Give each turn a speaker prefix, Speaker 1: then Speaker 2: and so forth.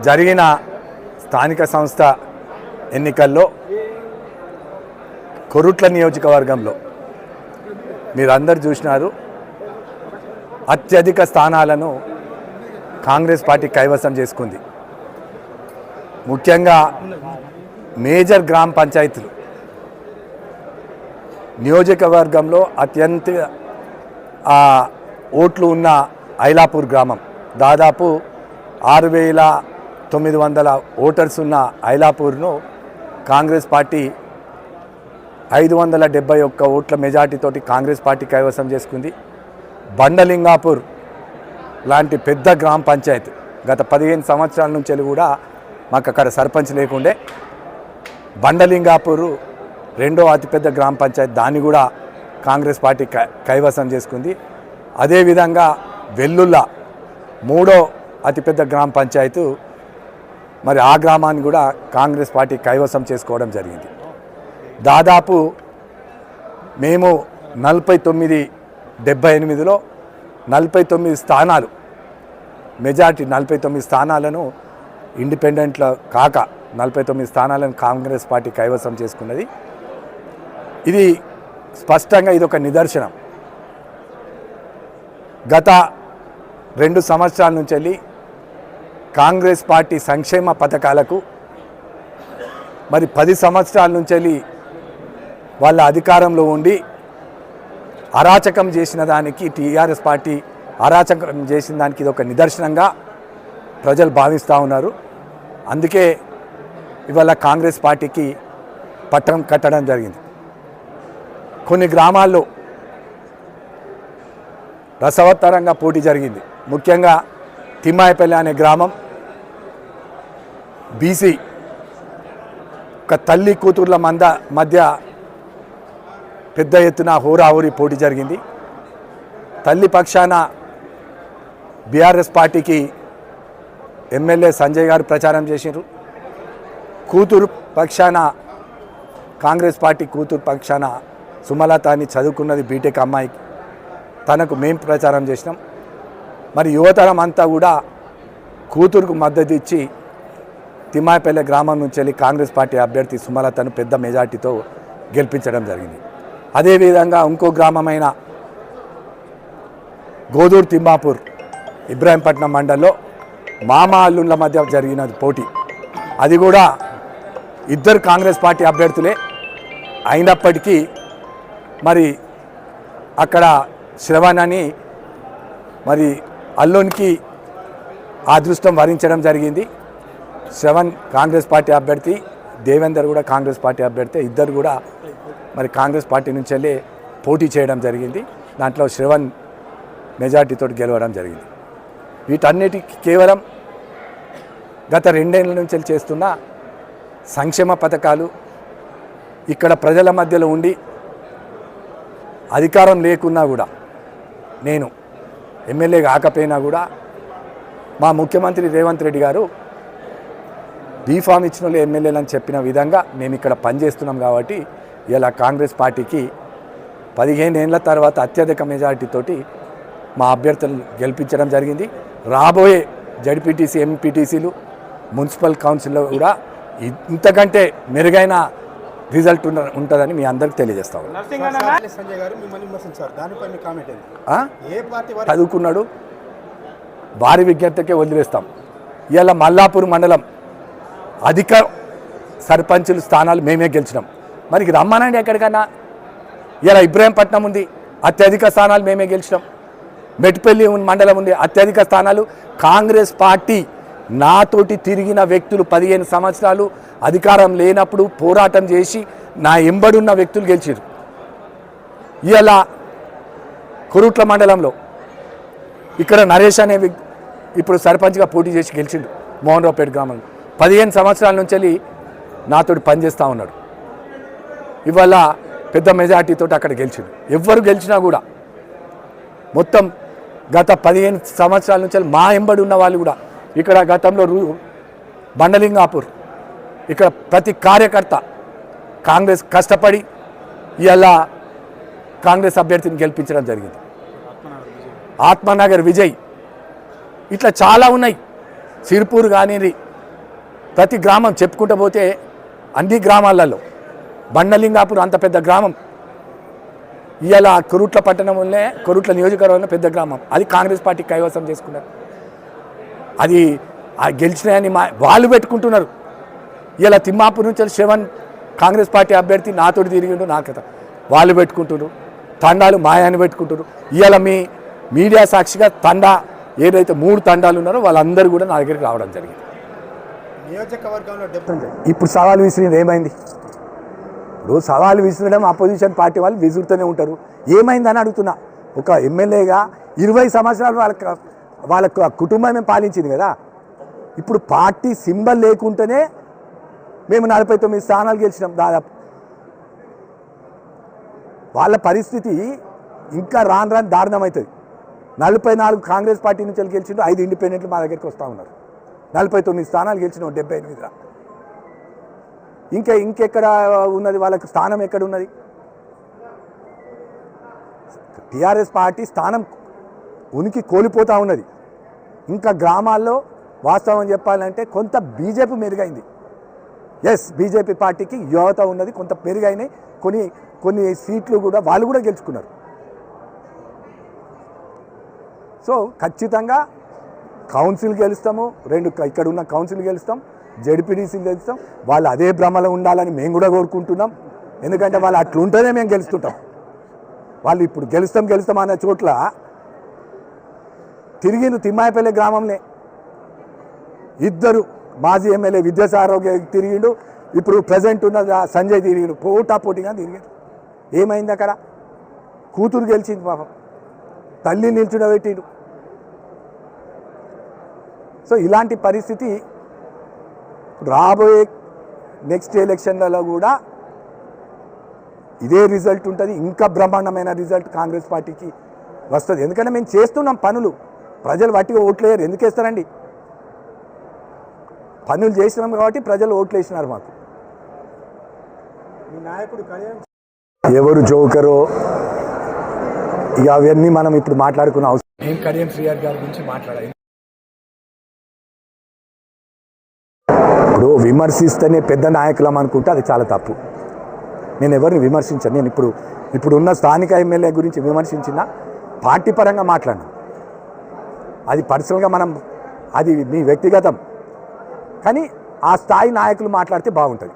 Speaker 1: జరిగిన స్థానిక సంస్థ ఎన్నికల్లో కొరుట్ల నియోజకవర్గంలో మీరందరూ చూసినారు, అత్యధిక స్థానాలను కాంగ్రెస్ పార్టీ కైవసం చేసుకుంది. ముఖ్యంగా మేజర్ గ్రామ పంచాయతీలు నియోజకవర్గంలో అత్యంత ఓట్లు ఉన్న ఐలాపూర్ గ్రామం, దాదాపు 6,900 ఓటర్స్ ఉన్న ఐలాపూర్ను కాంగ్రెస్ పార్టీ 571 ఓట్ల మెజార్టీతోటి కాంగ్రెస్ పార్టీ కైవసం చేసుకుంది. బండలింగాపూర్ లాంటి పెద్ద గ్రామ పంచాయతీ గత 15 సంవత్సరాల నుంచి కూడా మాకు అక్కడ సర్పంచ్ లేకుండే. బండలింగాపూర్ రెండో అతిపెద్ద గ్రామ పంచాయతీ, దాన్ని కూడా కాంగ్రెస్ పార్టీ కైవసం చేసుకుంది. అదేవిధంగా వెల్లుల్లా మూడో అతిపెద్ద గ్రామ పంచాయతీ, మరి ఆ గ్రామాన్ని కూడా కాంగ్రెస్ పార్టీ కైవసం చేసుకోవడం జరిగింది. దాదాపు మేము 49-78లో 49 స్థానాలు మెజార్టీ, 49 స్థానాలను ఇండిపెండెంట్లో కాక 49 స్థానాలను కాంగ్రెస్ పార్టీ కైవసం చేసుకున్నది. ఇది స్పష్టంగా ఇదొక నిదర్శనం. గత 2 సంవత్సరాల నుంచి వెళ్ళి కాంగ్రెస్ పార్టీ సంక్షేమ పథకాలకు, మరి 10 సంవత్సరాల నుంచి వెళ్ళి వాళ్ళ అధికారంలో ఉండి అరాచకం చేసిన దానికి, టీఆర్ఎస్ పార్టీ అరాచకం చేసిన దానికి ఇది ఒక నిదర్శనంగా ప్రజలు భావిస్తూ ఉన్నారు. అందుకే ఇవాళ కాంగ్రెస్ పార్టీకి పట్టం కట్టడం జరిగింది. కొన్ని గ్రామాల్లో రసవత్తరంగా పోటీ జరిగింది. ముఖ్యంగా తిమ్మాయిపల్లి అనే గ్రామం బీసీ ఒక తల్లి కూతుర్ల మధ్య పెద్ద ఎత్తున హోరాహోరీ పోటీ జరిగింది. తల్లి పక్షాన బీఆర్ఎస్ పార్టీకి ఎమ్మెల్యే సంజయ్ గారు ప్రచారం చేశారు. కూతురు పక్షాన కాంగ్రెస్ పార్టీ కూతురు పక్షాన సుమలత అని చదువుకున్నది బీటెక్ అమ్మాయి, తనకు మేము ప్రచారం చేసినాం. మరి యువతరం అంతా కూడా కూతురుకు మద్దతు ఇచ్చి తిమ్మాయిపల్లె గ్రామం నుంచి వెళ్ళి కాంగ్రెస్ పార్టీ అభ్యర్థి సుమలతను పెద్ద మెజార్టీతో గెలిపించడం జరిగింది. అదేవిధంగా ఇంకో గ్రామమైన గోదూరు తిమ్మాపూర్ ఇబ్రాహీంపట్నం మండలంలో మామ అల్లుళ్ళ మధ్య జరిగిన పోటీ, అది కూడా ఇద్దరు కాంగ్రెస్ పార్టీ అభ్యర్థులే అయినప్పటికీ మరి అక్కడ శ్రవణ్ అని మరి అల్లునికి అదృష్టం వరించడం జరిగింది. శ్రవణ్ కాంగ్రెస్ పార్టీ అభ్యర్థి, దేవేందర్ కూడా కాంగ్రెస్ పార్టీ అభ్యర్థి, ఇద్దరు కూడా మరి కాంగ్రెస్ పార్టీ నుంచి వెళ్ళి పోటీ చేయడం జరిగింది. దాంట్లో శ్రవణ్ మెజార్టీతో గెలవడం జరిగింది. వీటన్నిటికీ కేవలం గత 2 ఏళ్ల నుంచి చేస్తున్న సంక్షేమ పథకాలు, ఇక్కడ ప్రజల మధ్యలో ఉండి అధికారం లేకున్నా కూడా, నేను ఎమ్మెల్యే కాకపోయినా కూడా మా ముఖ్యమంత్రి రేవంత్ రెడ్డి గారు బీఫామ్ ఇచ్చిన వాళ్ళు ఎమ్మెల్యేలు అని చెప్పిన విధంగా మేము ఇక్కడ పనిచేస్తున్నాం. కాబట్టి ఇలా కాంగ్రెస్ పార్టీకి 15 ఏళ్ల తర్వాత అత్యధిక మెజారిటీతోటి మా అభ్యర్థులను గెలిపించడం జరిగింది. రాబోయే జడ్పీటీసీ, ఎంపీటీసీలు, మున్సిపల్ కౌన్సిల్లో కూడా ఇంతకంటే మెరుగైన రిజల్ట్ ఉంటుందని మీ అందరికి తెలియజేస్తాము. చదువుకున్నాడు, భారీ విజ్ఞతకే వదిలేస్తాం. ఇవాళ మల్లాపూర్ మండలం అధిక సర్పంచుల స్థానాలు మేమే గెలిచినాం. మరి రమ్మనండి ఎక్కడికన్నా. ఇలా ఇబ్రాహీంపట్నం ఉంది, అత్యధిక స్థానాలు మేమే గెలిచినాం. మెట్పల్లి మండలం ఉంది, అత్యధిక స్థానాలు కాంగ్రెస్ పార్టీ నాతోటి తిరిగిన వ్యక్తులు 15 సంవత్సరాలు అధికారం లేనప్పుడు పోరాటం చేసి నా ఎంబడున్న వ్యక్తులు గెలిచారు. ఇలా కొరుట్ల మండలంలో ఇక్కడ నరేష్ అనే ఇప్పుడు సర్పంచ్గా పోటీ చేసి గెలిచిండు. మోహన్ రావుపేట గ్రామంలో 15 సంవత్సరాల నుంచి వెళ్ళి నాతోటి పనిచేస్తూ ఉన్నాడు. ఇవాళ పెద్ద మెజార్టీతో అక్కడ గెలిచిండు. ఎవ్వరు గెలిచినా కూడా మొత్తం గత 15 సంవత్సరాల నుంచి మా ఎంబడి ఉన్న వాళ్ళు కూడా ఇక్కడ గతంలో బండలింగాపూర్ ఇక్కడ ప్రతి కార్యకర్త కాంగ్రెస్ కష్టపడి ఇలా కాంగ్రెస్ అభ్యర్థిని గెలిపించడం జరిగింది. ఆత్మనగర్ విజయ్, ఇట్లా చాలా ఉన్నాయి. సిర్పూర్ కానీ ప్రతి గ్రామం చెప్పుకుంటూ పోతే అన్ని గ్రామాలలో బండలింగాపూర్ అంత పెద్ద గ్రామం, ఇవాళ కొరుట్ల పట్టణంలోనే కొరుట్ల నియోజకవర్గంలో పెద్ద గ్రామం, అది కాంగ్రెస్ పార్టీ కైవసం చేసుకున్నారు. అది గెలిచినాయని వాళ్ళు పెట్టుకుంటున్నారు. ఇలా తిమ్మాపూర్ నుంచి శ్రవణ్ కాంగ్రెస్ పార్టీ అభ్యర్థి నాతోటి తిరిగిండు, నా కథ వాళ్ళు పెట్టుకుంటున్నారు. తండాలు మాయాన్ని పెట్టుకుంటారు. ఇవాళ మీ మీడియా సాక్షిగా తండా ఏదైతే 3 తండాలు ఉన్నారో వాళ్ళందరూ కూడా నా దగ్గరికి రావడం జరిగింది.
Speaker 2: నియోజకవర్గంలో
Speaker 1: ఇప్పుడు సవాలు విసిరింది ఏమైంది? ఇప్పుడు సవాలు విసిరడం అపోజిషన్ పార్టీ వాళ్ళు విసురుతూనే ఉంటారు. ఏమైందని అడుగుతున్నా. ఒక ఎమ్మెల్యేగా 20 సంవత్సరాలు వాళ్ళ కుటుంబమే పాలించింది కదా. ఇప్పుడు పార్టీ సింబల్ లేకుంటేనే మేము 49 స్థానాలు గెలిచినాం దాదాపు. వాళ్ళ పరిస్థితి ఇంకా రాను రాని దారుణం అవుతుంది. 44 కాంగ్రెస్ పార్టీ నుంచి గెలిచిండు, 5 ఇండిపెండెంట్లు మా దగ్గరికి వస్తూ ఉన్నారు. 49 స్థానాలు గెలిచినాం 78. ఇంకెక్కడ ఉన్నది వాళ్ళకి స్థానం? ఎక్కడ ఉన్నది? టీఆర్ఎస్ పార్టీ స్థానం ఉనికి కోల్పోతూ ఉన్నది. ఇంకా గ్రామాల్లో వాస్తవం చెప్పాలంటే కొంత బీజేపీ మెరుగైంది. ఎస్, బీజేపీ పార్టీకి యువత ఉన్నది, కొంత మెరుగైనాయి. కొన్ని సీట్లు కూడా వాళ్ళు కూడా గెలుచుకున్నారు. సో ఖచ్చితంగా కౌన్సిల్ గెలుస్తాము, 2 ఇక్కడ ఉన్న కౌన్సిల్ గెలుస్తాం, జెడ్పీటీసీలు గెలుస్తాం. వాళ్ళు అదే భ్రమలో ఉండాలని మేము కూడా కోరుకుంటున్నాం. ఎందుకంటే వాళ్ళు అట్లుంటేనే మేము గెలుస్తుంటాం. వాళ్ళు ఇప్పుడు గెలుస్తాం అనే చోట్ల తిరిగిన తిమ్మాయిపల్లి గ్రామంలో 2 మాజీ ఎమ్మెల్యే విద్యాసారోగ్య తిరిగిండు, ఇప్పుడు ప్రజెంట్ ఉన్న సంజయ్ తిరిగిండు, పోటాపోటీగా తిరిగాడు. ఏమైంది అక్కడ? కూతురు గెలిచింది పాపం, తల్లి నిల్చుడబెట్టిండు. సో ఇలాంటి పరిస్థితి రాబోయే నెక్స్ట్ ఎలక్షన్లలో కూడా ఇదే రిజల్ట్ ఉంటుంది. ఇంకా బ్రహ్మాండమైన రిజల్ట్ కాంగ్రెస్ పార్టీకి వస్తుంది. ఎందుకంటే మేము చేస్తున్నాం పనులు, ప్రజలు వట్టిగా ఓట్లేయరు. ఎందుకు వేస్తారండి? పనులు చేసినాం కాబట్టి ప్రజలు ఓట్లు వేసినారు మాకు.
Speaker 2: మీ నాయకుడు
Speaker 1: ఎవరు జోకరో ఇక అవన్నీ మనం ఇప్పుడు మాట్లాడుకున్న అవసరం. నేను కడియం శ్రీఆర్ గారి గురించి మాట్లాడాలి. ఇప్పుడు విమర్శిస్తేనే పెద్ద నాయకులం అనుకుంటే అది చాలా తప్పు. నేను ఎవరిని విమర్శించాను. నేను ఇప్పుడున్న స్థానిక ఎమ్మెల్యే గురించి విమర్శించిన పార్టీ పరంగా మాట్లాడినా, అది పర్సనల్గా అది మీ వ్యక్తిగతం. కానీ ఆ స్థాయి నాయకులు మాట్లాడితే బాగుంటుంది.